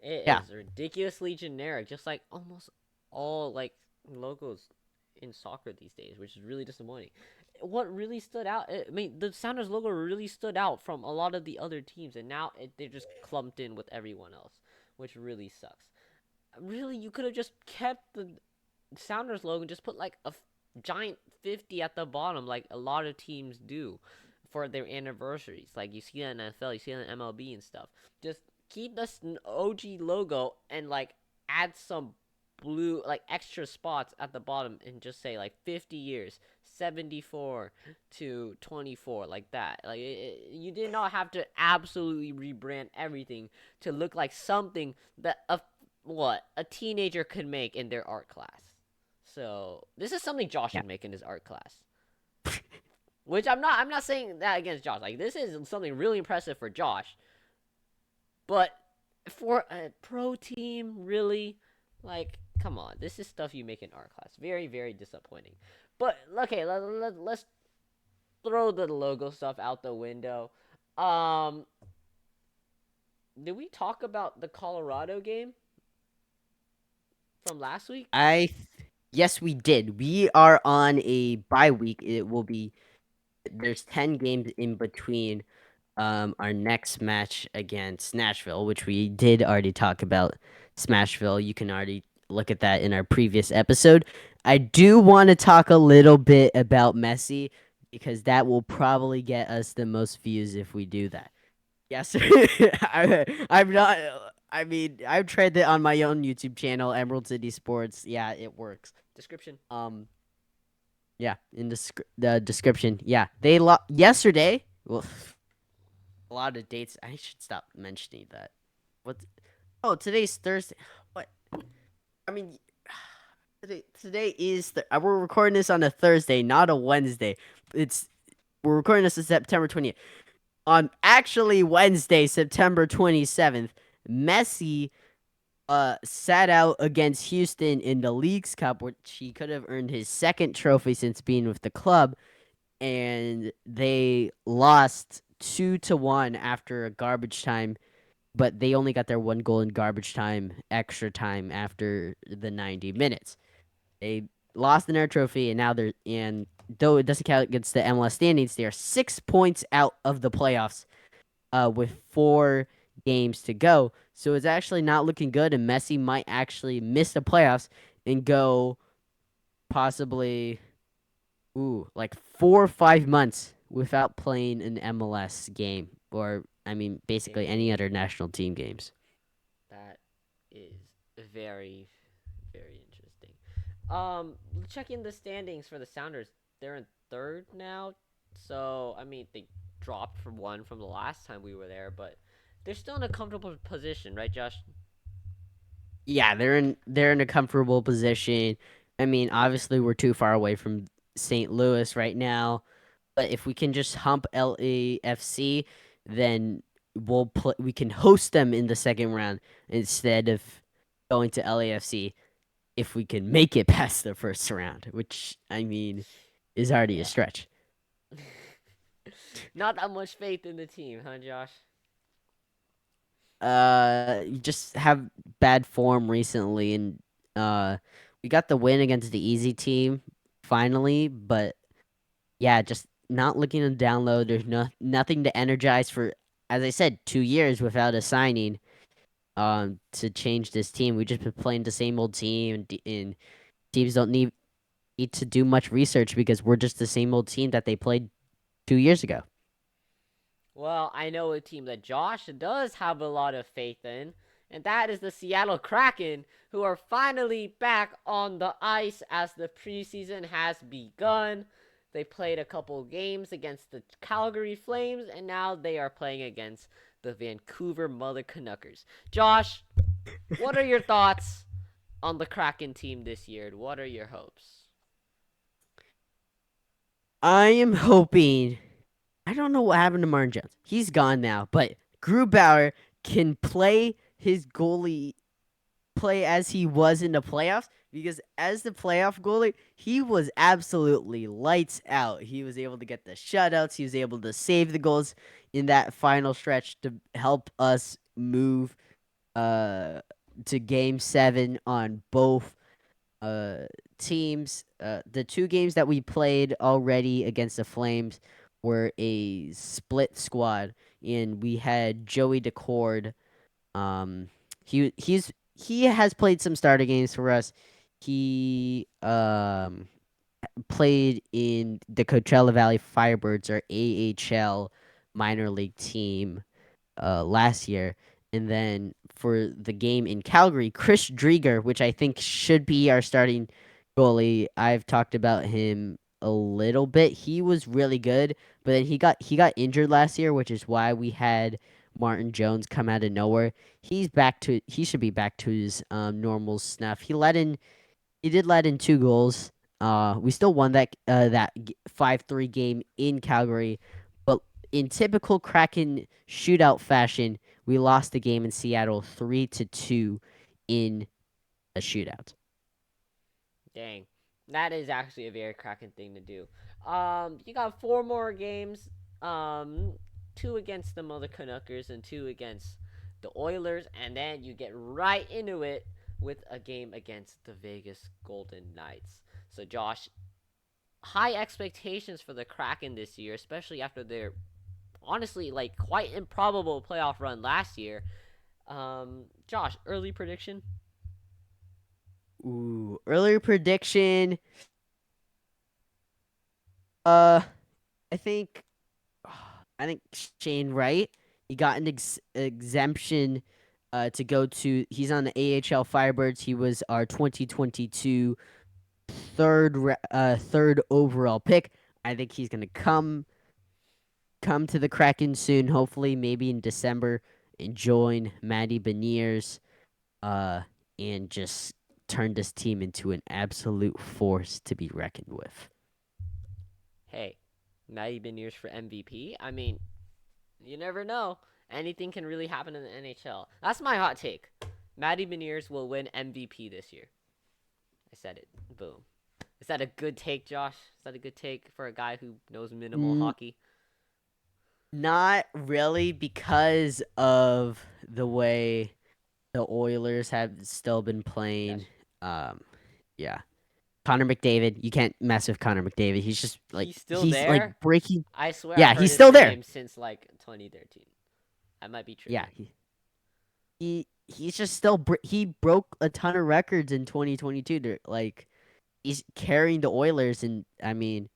It Yeah. is ridiculously generic, just like almost all like logos in soccer these days, which is really disappointing. What really stood out? I mean, the Sounders logo really stood out from a lot of the other teams, and now they're just clumped in with everyone else, which really sucks. Really, you could have just kept Sounders logo, just put like a giant 50 at the bottom, like a lot of teams do for their anniversaries. Like you see that in NFL, you see that in MLB and stuff. Just keep this OG logo and like add some blue, like extra spots at the bottom, and just say like 50 years, 74 to 24, like that. Like you did not have to absolutely rebrand everything to look like something that a teenager could make in their art class. So this is something Josh Yeah. should make in his art class. Which I'm not saying that against Josh. Like this is something really impressive for Josh. But for a pro team, really, like, come on. This is stuff you make in art class. Very, very disappointing. But okay, let's throw the logo stuff out the window. Um did we talk about the Colorado game from last week? Yes, we did. We are on a bye week. It will be there's 10 games in between our next match against Nashville, which we did already talk about. Smashville. You can already look at that in our previous episode. I do want to talk a little bit about Messi because that will probably get us the most views if we do that. Yes, I'm not. I mean, I've tried it on my own YouTube channel, Emerald City Sports. Yeah, it works. Description. Um, yeah, in the description. Yeah, yesterday. Well, a lot of dates. I should stop mentioning that. What? Oh, today's Thursday. What? I mean, today is we're recording this on a Thursday, not a Wednesday. It's we're recording this on September 20th. On actually Wednesday, September 27th, Messi sat out against Houston in the Leagues Cup, which he could have earned his second trophy since being with the club, and they lost 2-1 after a garbage time, but they only got their one goal in garbage time, extra time after the 90 minutes. They lost in their trophy, and now and though it doesn't count against the MLS standings, they are 6 points out of the playoffs with 4 games to go. So it's actually not looking good, and Messi might actually miss the playoffs and go possibly, like 4 or 5 months without playing an MLS game, or I mean, basically any other national team games. That is very, very interesting. Checking the standings for the Sounders. They're in third now. So, I mean, they dropped from one from the last time we were there, but they're still in a comfortable position, right, Josh? Yeah, they're in a comfortable position. I mean, obviously we're too far away from St. Louis right now, but if we can just hump LAFC, then we can host them in the second round instead of going to LAFC if we can make it past the first round, which I mean is already a Yeah. stretch. Not that much faith in the team, huh, Josh? You just have bad form recently, and uh, we got the win against the easy team finally, but yeah, just not looking to download. There's nothing to energize for, as I said, 2 years without a signing. To change this team, we just been playing the same old team, and teams don't need to do much research because we're just the same old team that they played 2 years ago. Well, I know a team that Josh does have a lot of faith in, and that is the Seattle Kraken, who are finally back on the ice as the preseason has begun. They played a couple games against the Calgary Flames, and now they are playing against the Vancouver Mother Canuckers. Josh, what are your thoughts on the Kraken team this year? What are your hopes? I am hoping. I don't know what happened to Martin Jones. He's gone now, but Grubauer can play as he was in the playoffs, because as the playoff goalie, he was absolutely lights out. He was able to get the shutouts. He was able to save the goals in that final stretch to help us move uh to game 7 on both uh teams. The 2 games that we played already against the Flames were a split squad, and we had Joey Decord. um he has played some starter games for us. He played in the Coachella Valley Firebirds, or AHL minor league team, last year. And then for the game in Calgary, Chris Drieger, which I think should be our starting goalie. I've talked about him a little bit. He was really good, but then he got injured last year, which is why we had Martin Jones come out of nowhere. He should be back to his normal snuff. He did let in 2 goals. We still won that 5-3 game in Calgary, but in typical Kraken shootout fashion, we lost the game in Seattle 3-2 in a shootout. Dang, that is actually a very cracking thing to do. You got 4 more games. Um, 2 against the Mother Canuckers and 2 against the Oilers, and then you get right into it with a game against the Vegas Golden Knights. So, Josh, high expectations for the Kraken this year, especially after their honestly like quite improbable playoff run last year. Josh, early prediction. Ooh, earlier prediction. Uh, I think I think Shane Wright. He got an exemption to go to. He's on the AHL Firebirds. He was our 2022 third overall pick. I think he's gonna come to the Kraken soon. Hopefully, maybe in December, and join Matty Beniers, uh, and just turn this team into an absolute force to be reckoned with. Hey, Matty Beniers for MVP. I mean, you never know. Anything can really happen in the NHL. That's my hot take. Matty Beniers will win MVP this year. I said it. Boom. Is that a good take, Josh? Is that a good take for a guy who knows minimal N- hockey? Not really, because of the way the Oilers have still been Yes. playing. Um, yeah, Connor McDavid. You can't mess with Connor McDavid. He's still He's like there? breaking. I swear I've Yeah, heard he's his still there. name since like 2013. I might be Yeah, tripping. he's just still he broke a ton of records in 2022. Like, he's carrying the Oilers, and I mean,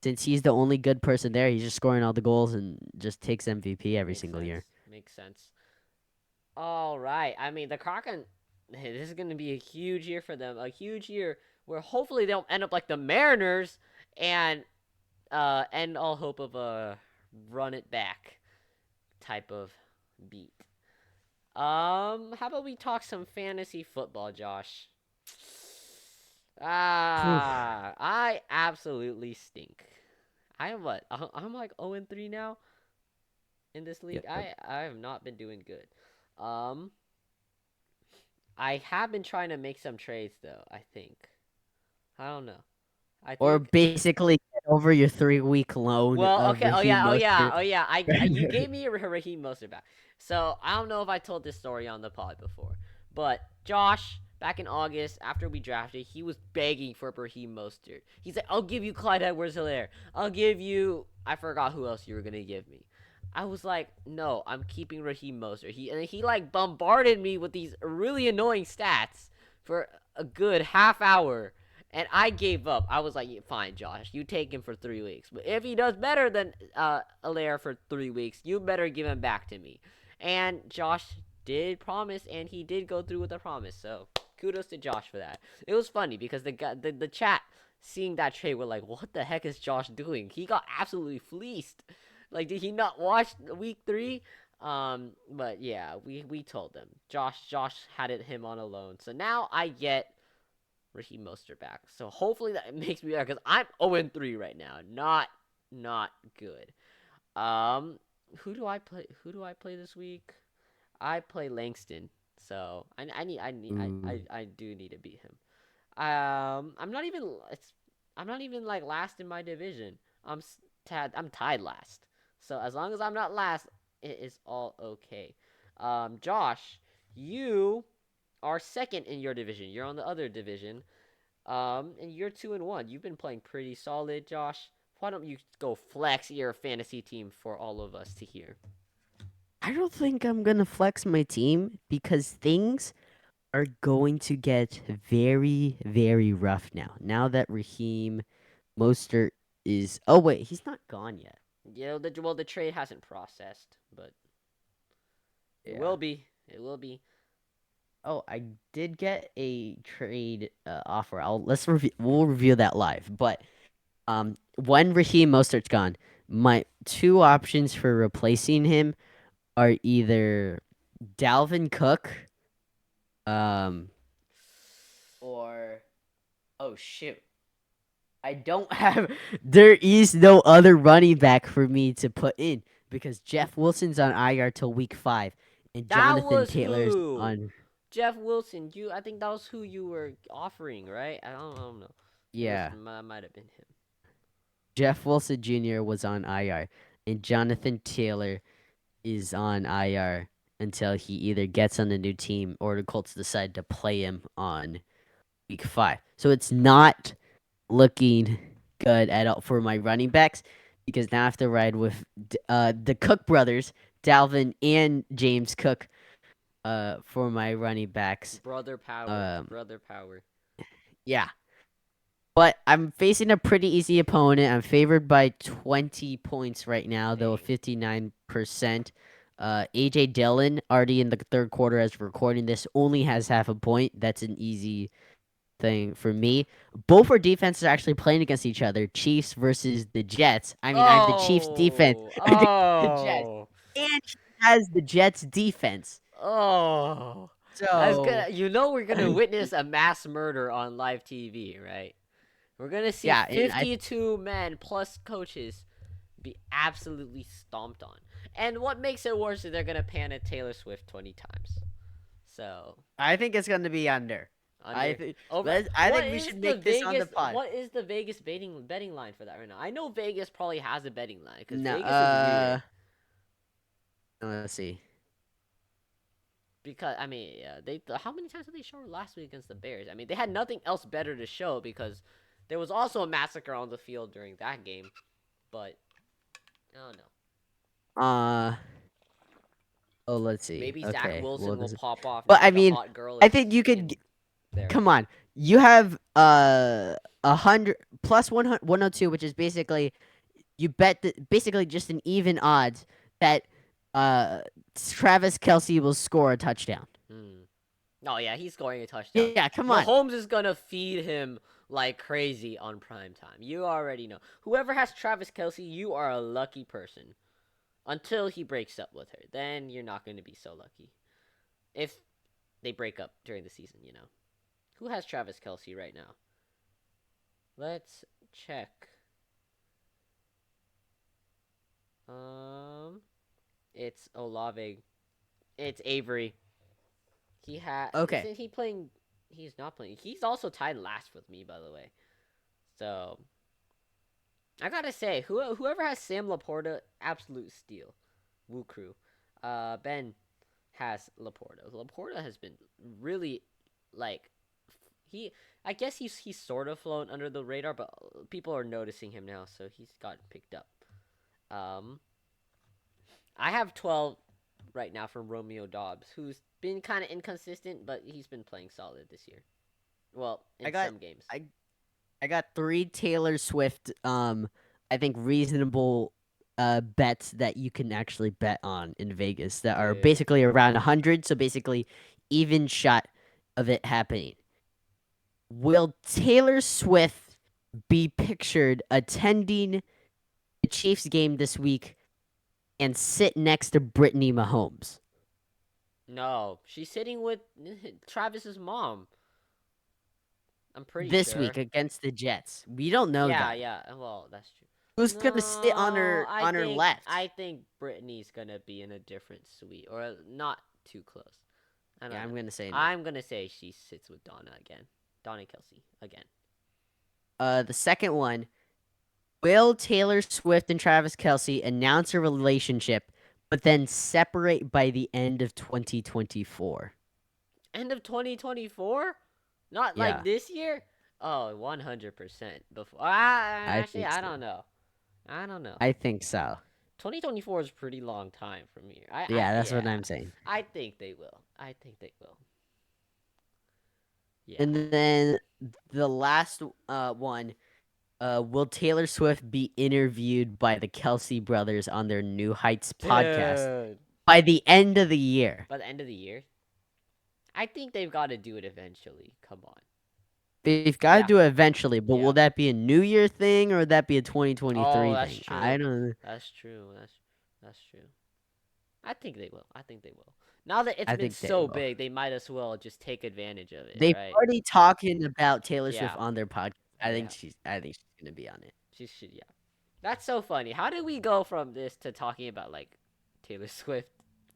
since he's the only good person there, he's just scoring all the goals and just takes MVP every Makes single sense. year. Makes sense. All right. I mean, the Kraken, hey, this is going to be a huge year for them. A huge year where hopefully they don't end up like the Mariners and end all hope of a run it back type of beat. How about we talk some fantasy football, Josh? Whew. I absolutely stink. I am what? I'm like 0-3 now in this league. Yep. I have not been doing good. Um, I have been trying to make some trades though. I think. I don't know. I Or think. basically get over your 3 week loan Well, of okay. Oh Raheem yeah. Oh yeah. Mostert. Oh yeah. You gave me a Raheem Mostert back. So I don't know if I told this story on the pod before, but Josh back in August after we drafted, he was begging for Raheem Mostert. He's like, "I'll give you Clyde Edwards-Helaire. I'll give you. I forgot who else you were gonna give me." I was like, "No, I'm keeping Raheem Mostert." He like bombarded me with these really annoying stats for a good half hour. And I gave up. I was like, fine, Josh, you take him for 3 weeks. But if he does better than Alaire for 3 weeks, you better give him back to me. And Josh did promise, and he did go through with the promise. So kudos to Josh for that. It was funny because the chat seeing that trade were like, what the heck is Josh doing? He got absolutely fleeced. Like, did he not watch week 3? But yeah, we told them. Josh had him on a loan. So now I get Raheem Mostert back. So hopefully that makes me better because I'm 0-3 right now. Not good. Um, who do I play this week? I play Langston. So Ooh. I do need to beat him. I'm not even I'm not even like last in my division. I'm tied last. So as long as I'm not last, it is all okay. Josh, you are second in your division. You're on the other division. And you're 2-1. You've been playing pretty solid, Josh. Why don't you go flex your fantasy team for all of us to hear? I don't think I'm gonna flex my team because things are going to get very, very rough now. Now that Raheem Mostert is. Oh wait, he's not gone yet. Yeah, the trade hasn't processed, but it Yeah. will be. It will be. Oh, I did get a trade offer. We'll review that live. But when Raheem Mostert's gone, my two options for replacing him are either Dalvin Cook, um, or oh shoot, I don't have. There is no other running back for me to put in because Jeff Wilson's on IR till week 5, and That Jonathan was Taylor's who? on. Jeff Wilson. I think that was who you were offering, right? I don't know. It was Yeah, might have been him. Jeff Wilson Jr. was on IR, and Jonathan Taylor is on IR until he either gets on a new team or the Colts decide to play him on week 5. So it's not looking good at all for my running backs because now I have to ride with the Cook brothers, Dalvin and James Cook, for my running backs. Brother power. Um, Brother power. yeah. But I'm facing a pretty easy opponent. I'm favored by 20 points right now, though Dang. 59%. AJ Dillon, already in the third quarter as we're recording this, only has half a point. That's an easy thing for me. Both our defenses are actually playing against each other. Chiefs versus the Jets. I mean, I have the Chiefs defense Oh. against the Jets, Oh. and he has the Jets defense. Oh. That's So gonna. We're gonna witness a mass murder on live TV, right? We're gonna see yeah, and I 52 men plus coaches be absolutely stomped on. And what makes it worse is they're gonna pan at Taylor Swift 20 times. So I think it's going to be under. I under think over. I think we should make this on the pod. What is the Vegas betting line for that right now? I know Vegas probably has a betting line because No, Vegas is weird. let's see. Because I mean, yeah, they how many times did they show last week against the Bears? I mean, they had nothing else better to show because there was also a massacre on the field during that game. But I don't know. Uh oh, let's see. Maybe Zach Okay, well, Wilson will pop off but now I that the mean, hot girl I is think you could. in there. Come on, you have 100 plus 100, 102, which is basically you bet basically just an even odds that uh Travis Kelce will score a touchdown. Hmm. Oh yeah, he's scoring a touchdown. Yeah, come on. Mahomes is gonna feed him like crazy on prime time. You already know. Whoever has Travis Kelce, you are a lucky person. Until he breaks up with her, then you're not gonna be so lucky. If they break up during the season. Who has Travis Kelce right now? Let's check. Um, it's Olave. It's Avery. He had. Okay. Isn't he playing? He's not playing. He's also tied last with me, by the way. So I gotta say, whoever has Sam Laporta, absolute steal. Woo crew. Ben has Laporta. Laporta has been really like he. I guess he's sort of flown under the radar, but people are noticing him now, so he's gotten picked up. Um, I have 12 right now from Romeo Dobbs, who's been kind of inconsistent, but he's been playing solid this year. Well, I in got some games. I I got 3 Taylor Swift I think reasonable bets that you can actually bet on in Vegas that are Yeah. basically around 100, so basically even shot of it happening. Will Taylor Swift be pictured attending the Chiefs game this week and sit next to Brittany Mahomes No, she's sitting with Travis's mom. I'm pretty this sure. week against the Jets? We don't know Yeah, that. yeah. Well, that's true. Who's gonna sit No, I on her think left? I think Brittany's gonna be in a different suite or not too close. I Yeah, don't I'm know. gonna say no. I'm gonna say she sits with Donna again. Donna Kelsey again. The second one, will Taylor Swift and Travis Kelce announce a relationship, but then separate by the end of 2024? End of 2024? Not like Yeah, this year? Oh, 100%. Before I actually, think I so. don't know. I don't know. I think so. 2024 is a pretty long time from here. Yeah, that's what Yeah. I'm saying. I think they will. I think they will. Yeah. And then the last one, will Taylor Swift be interviewed by the Kelce brothers on their New Heights podcast Dude. by the end of the year? By the end of the year, I think they've got to do it eventually. Come on. They've got to Yeah. do it eventually, but will Yeah. that be a New Year thing or would that be a Oh, 2023 that's thing? I true. don't know. That's true. That's true. I think they will. I think they will. Now that it's I been think they so will. big, they might as well just take advantage of it, They've right? already talking about Taylor Swift Yeah. on their podcast. Yeah. I think she's gonna be on it. She should. Yeah. That's so funny. How did we go from this to talking about like Taylor Swift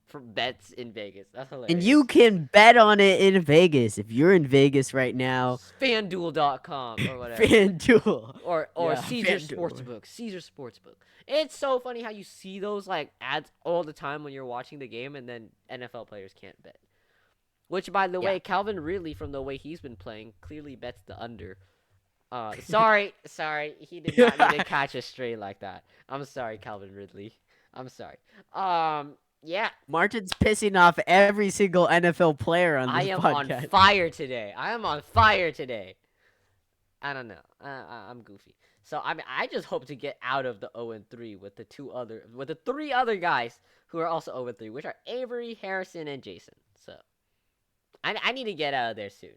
from bets in Vegas? That's And hilarious. you can bet on it in Vegas. If you're in Vegas right now, FanDuel.com or whatever. FanDuel. Or Yeah, Caesar FanDuel. Sportsbook. Caesar Sportsbook. It's so funny how you see those like ads all the time when you're watching the game, and then NFL players can't bet. Which, by the Yeah. way, Calvin Ridley, from the way he's been playing, clearly bets the under. Sorry, he did not need to catch a stray like that. I'm sorry, Calvin Ridley. I'm sorry. Yeah, Martin's pissing off every single NFL player on I this am on podcast. fire today. I am on fire today. I don't know. I'm goofy. So I mean, I just hope to get out of the 0-3 with the three other guys who are also 0-3, which are Avery, Harrison, and Jason. So I need to get out of there soon.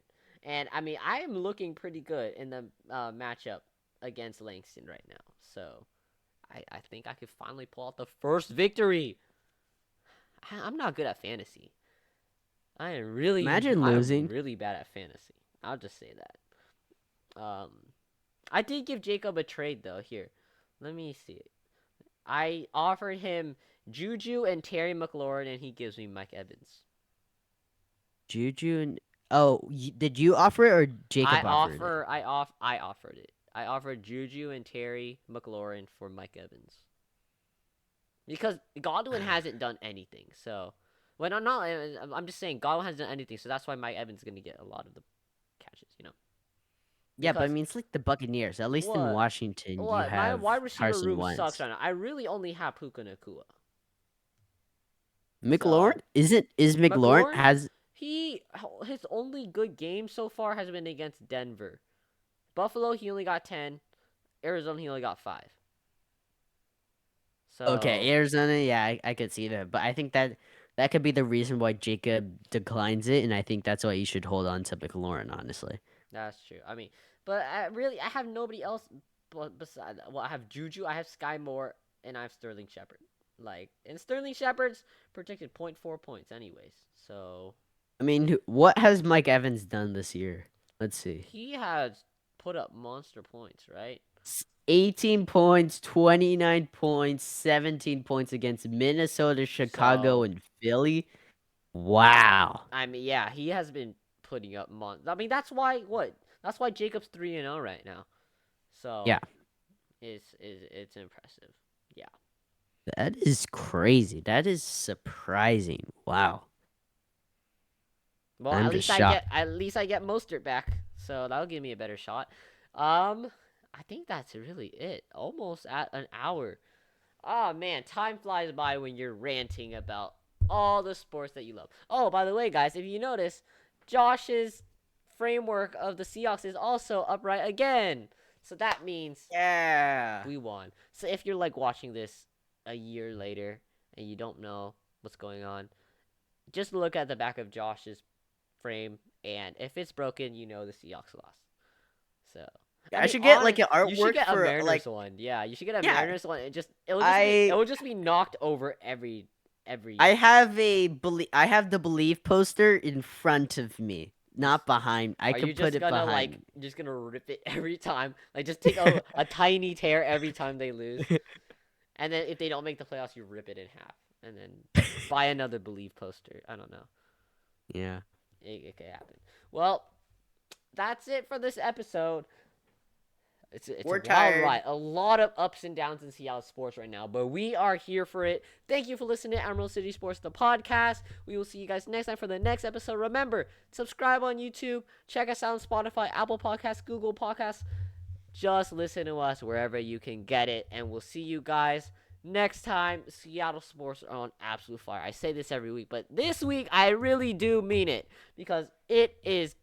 And I mean, I am looking pretty good in the matchup against Langston right now. So I think I could finally pull out the first victory. I'm not good at fantasy. Imagine I'm losing. really bad at fantasy. I'll just say that. I did give Jacob a trade though. Here, let me see it. I offered him Juju and Terry McLaurin, and he gives me Mike Evans. Juju and did you offer it or Jacob offered it? I offered it. I offered Juju and Terry McLaurin for Mike Evans because Godwin hasn't done anything. So, well, I'm not. I'm just saying Godwin hasn't done anything. So that's why Mike Evans is gonna get a lot of the catches. Yeah, but I Because mean it's like the Buccaneers. At least in what Washington, you my have wide receiver Carson room sucks Wentz. right now. I really only have Puka Nakua. McLaurin So is McLaurin McLaurin, has his only good game so far has been against Denver. Buffalo, he only got 10. Arizona, he only got 5. So okay Arizona. Yeah, I could see that, but I think that could be the reason why Jacob declines it, and I think that's why you should hold on to McLaurin. Honestly, that's true. I mean, but I have nobody else. But besides, well, I have Juju, I have Sky Moore, and I have Sterling Shepard. And Sterling Shepard's predicted zero point 0.4 points, anyways. So I mean, what has Mike Evans done this year? Let's see. he has put up monster points, right? 18 points, 29 points, 17 points against Minnesota, Chicago, So and Philly. Wow. I mean, yeah, he has been putting up I mean, that's why what? That's why Jacob's 3-0 right now. So Yeah, it's impressive. Yeah. that is crazy. That is surprising. Wow. Well, I'm just shocked. at least I get Mostert back, so that'll give me a better shot. I think that's really it. Almost at an hour. Oh man, time flies by when you're ranting about all the sports that you love. Oh, by the way, guys, if you notice, Josh's framework of the Seahawks is also upright again. So that means Yeah. we won. So if you're like watching this a year later and you don't know what's going on, just look at the back of Josh's frame, and if it's broken, you know the Seahawks lost. So I I mean, should get like an you should artwork get a for like Mariners one. Yeah, you should get a yeah. Mariners one. It I will just be knocked over every. I have I have the Believe poster in front of me, not behind. I Are you could put just it gonna behind me. just gonna rip it every time? Like just take a tiny tear every time they lose, and then if they don't make the playoffs, you rip it in half, and then buy another Believe poster. I don't know. Yeah. It could happen. Well, that's it for this episode. It's We're a wild tired. ride. A lot of ups and downs in Seattle sports right now, but we are here for it. Thank you for listening to Emerald City Sports, the podcast. We will see you guys next time for the next episode. Remember, subscribe on YouTube. Check us out on Spotify, Apple Podcasts, Google Podcasts. Just listen to us wherever you can get it, and we'll see you guys next time. Seattle sports are on absolute fire. I say this every week, but this week I really do mean it because it is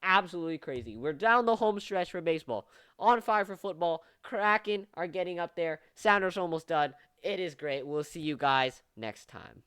absolutely crazy. We're down the home stretch for baseball. On fire for football. Kraken are getting up there. Sounders almost done. It is great. We'll see you guys next time.